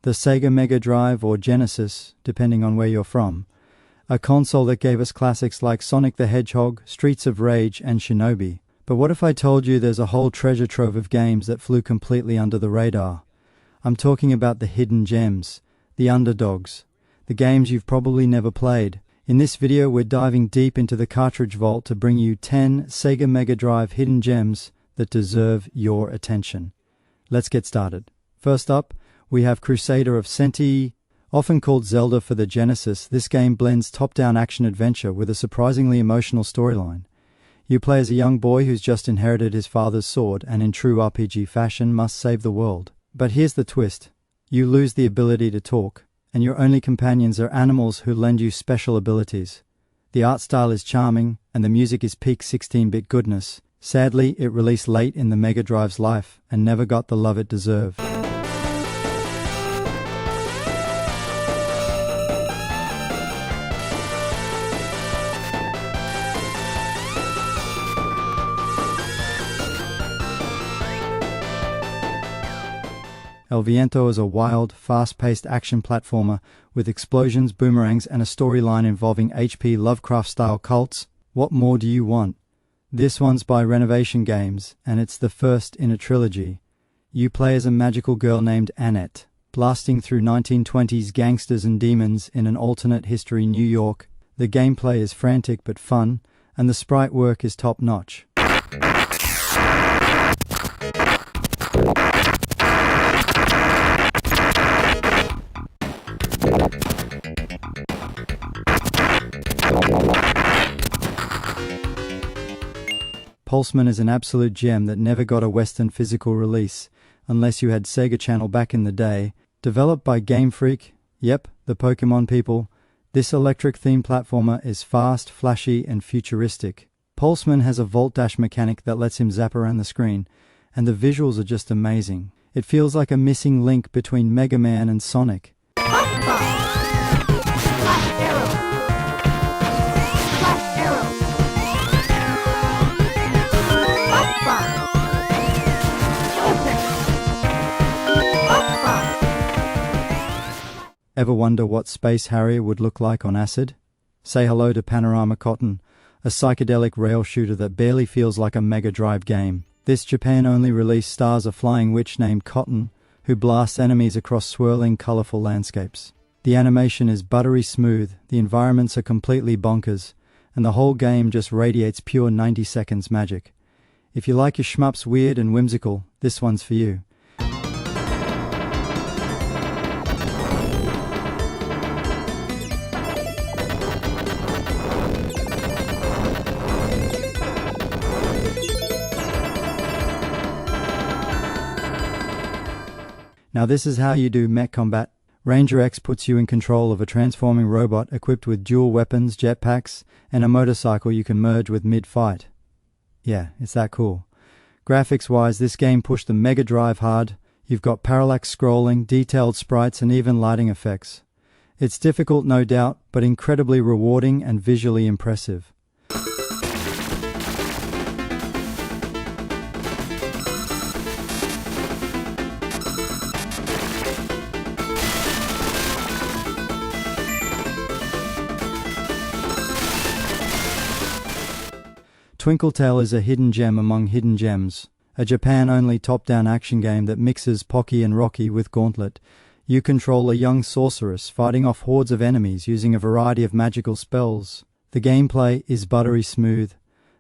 the Sega Mega Drive or Genesis, depending on where you're from. A console that gave us classics like Sonic the Hedgehog, Streets of Rage, and Shinobi. But what if I told you there's a whole treasure trove of games that flew completely under the radar? I'm talking about the hidden gems, the underdogs, the games you've probably never played. In this video, we're diving deep into the cartridge vault to bring you 10 Sega Mega Drive hidden gems that deserve your attention. Let's get started. First up, we have Crusader of Centy. Often called Zelda for the Genesis, this game blends top-down action-adventure with a surprisingly emotional storyline. You play as a young boy who's just inherited his father's sword and in true RPG fashion must save the world. But here's the twist. You lose the ability to talk, and your only companions are animals who lend you special abilities. The art style is charming, and the music is peak 16-bit goodness. Sadly, it released late in the Mega Drive's life and never got the love it deserved. Elvento is a wild, fast-paced action platformer with explosions, boomerangs, and a storyline involving H.P. Lovecraft-style cults. What more do you want? This one's by Renovation Games, and it's the first in a trilogy. You play as a magical girl named Annette, blasting through 1920s gangsters and demons in an alternate history New York. The gameplay is frantic but fun, and the sprite work is top-notch. Pulseman is an absolute gem that never got a Western physical release, unless you had Sega Channel back in the day. Developed by Game Freak, yep, the Pokemon people, this electric-themed platformer is fast, flashy, and futuristic. Pulseman has a Volt Dash mechanic that lets him zap around the screen, and the visuals are just amazing. It feels like a missing link between Mega Man and Sonic. Ever wonder what Space Harrier would look like on acid? Say hello to Panorama Cotton, a psychedelic rail shooter that barely feels like a Mega Drive game. This Japan-only release stars a flying witch named Cotton, who blasts enemies across swirling, colorful landscapes. The animation is buttery smooth, the environments are completely bonkers, and the whole game just radiates pure 90 seconds magic. If you like your shmups weird and whimsical, this one's for you. Now this is how you do mech combat. Ranger X puts you in control of a transforming robot equipped with dual weapons, jetpacks, and a motorcycle you can merge with mid-fight. Yeah, it's that cool. Graphics-wise, this game pushed the Mega Drive hard. You've got parallax scrolling, detailed sprites, and even lighting effects. It's difficult, no doubt, but incredibly rewarding and visually impressive. Twinkle is a hidden gem among hidden gems, a Japan-only top-down action game that mixes Pocky and Rocky with Gauntlet. You control a young sorceress fighting off hordes of enemies using a variety of magical spells. The gameplay is buttery smooth,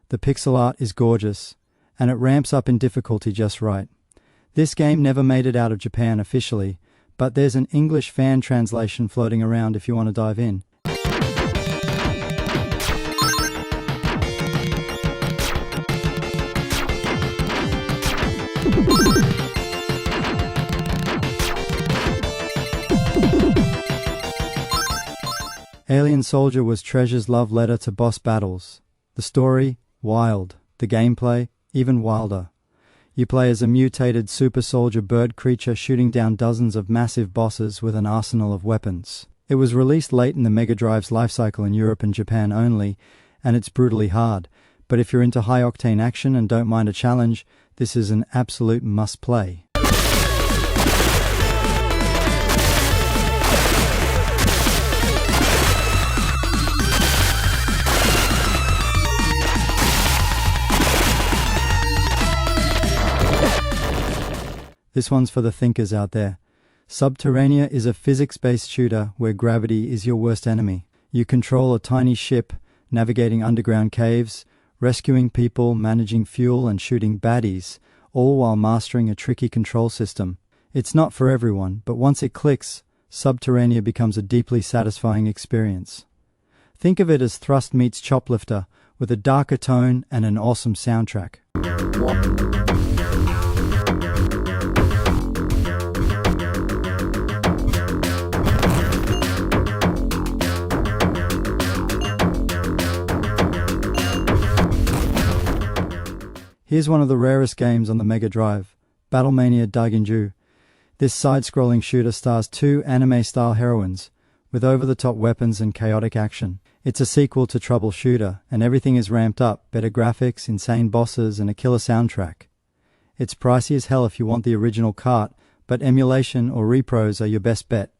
the pixel art is gorgeous, and it ramps up in difficulty just right. This game never made it out of Japan officially, but there's an English fan translation floating around if you want to dive in. Alien Soldier was Treasure's love letter to boss battles. The story, wild. The gameplay, even wilder. You play as a mutated super soldier bird creature shooting down dozens of massive bosses with an arsenal of weapons. It was released late in the Mega Drive's lifecycle in Europe and Japan only, and it's brutally hard. But if you're into high-octane action and don't mind a challenge, this is an absolute must-play. This one's for the thinkers out there. Subterranean is a physics-based shooter where gravity is your worst enemy. You control a tiny ship, navigating underground caves, rescuing people, managing fuel, and shooting baddies, all while mastering a tricky control system. It's not for everyone, but once it clicks, Subterranean becomes a deeply satisfying experience. Think of it as Thrust meets Choplifter, with a darker tone and an awesome soundtrack. Here's one of the rarest games on the Mega Drive, Battlemania Denju. This side-scrolling shooter stars two anime-style heroines, with over-the-top weapons and chaotic action. It's a sequel to Trouble Shooter, and everything is ramped up, better graphics, insane bosses, and a killer soundtrack. It's pricey as hell if you want the original cart, but emulation or repros are your best bet.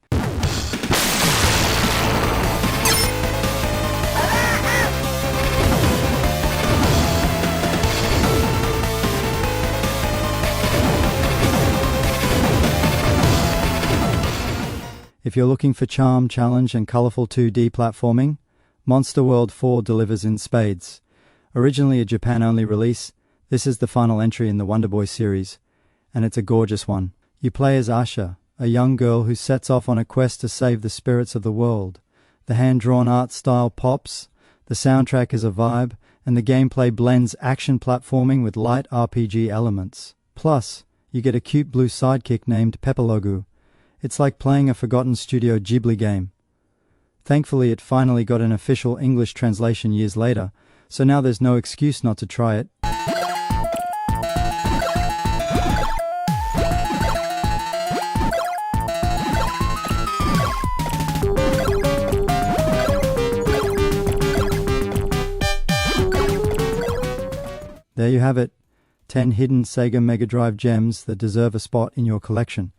If you're looking for charm, challenge, and colorful 2D platforming, Monster World 4 delivers in spades. Originally a Japan-only release, this is the final entry in the Wonder Boy series, and it's a gorgeous one. You play as Asha, a young girl who sets off on a quest to save the spirits of the world. The hand-drawn art style pops, the soundtrack is a vibe, and the gameplay blends action platforming with light RPG elements. Plus, you get a cute blue sidekick named Pepelogoo. It's like playing a forgotten Studio Ghibli game. Thankfully, it finally got an official English translation years later, so now there's no excuse not to try it. There you have it, 10 hidden Sega Mega Drive gems that deserve a spot in your collection.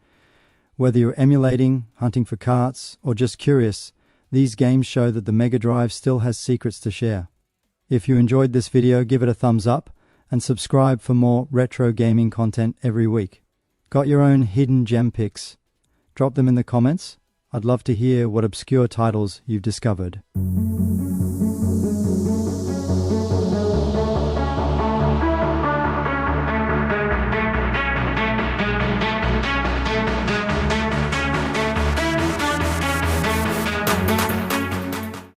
Whether you're emulating, hunting for carts, or just curious, these games show that the Mega Drive still has secrets to share. If you enjoyed this video, give it a thumbs up, and subscribe for more retro gaming content every week. Got your own hidden gem picks? Drop them in the comments. I'd love to hear what obscure titles you've discovered.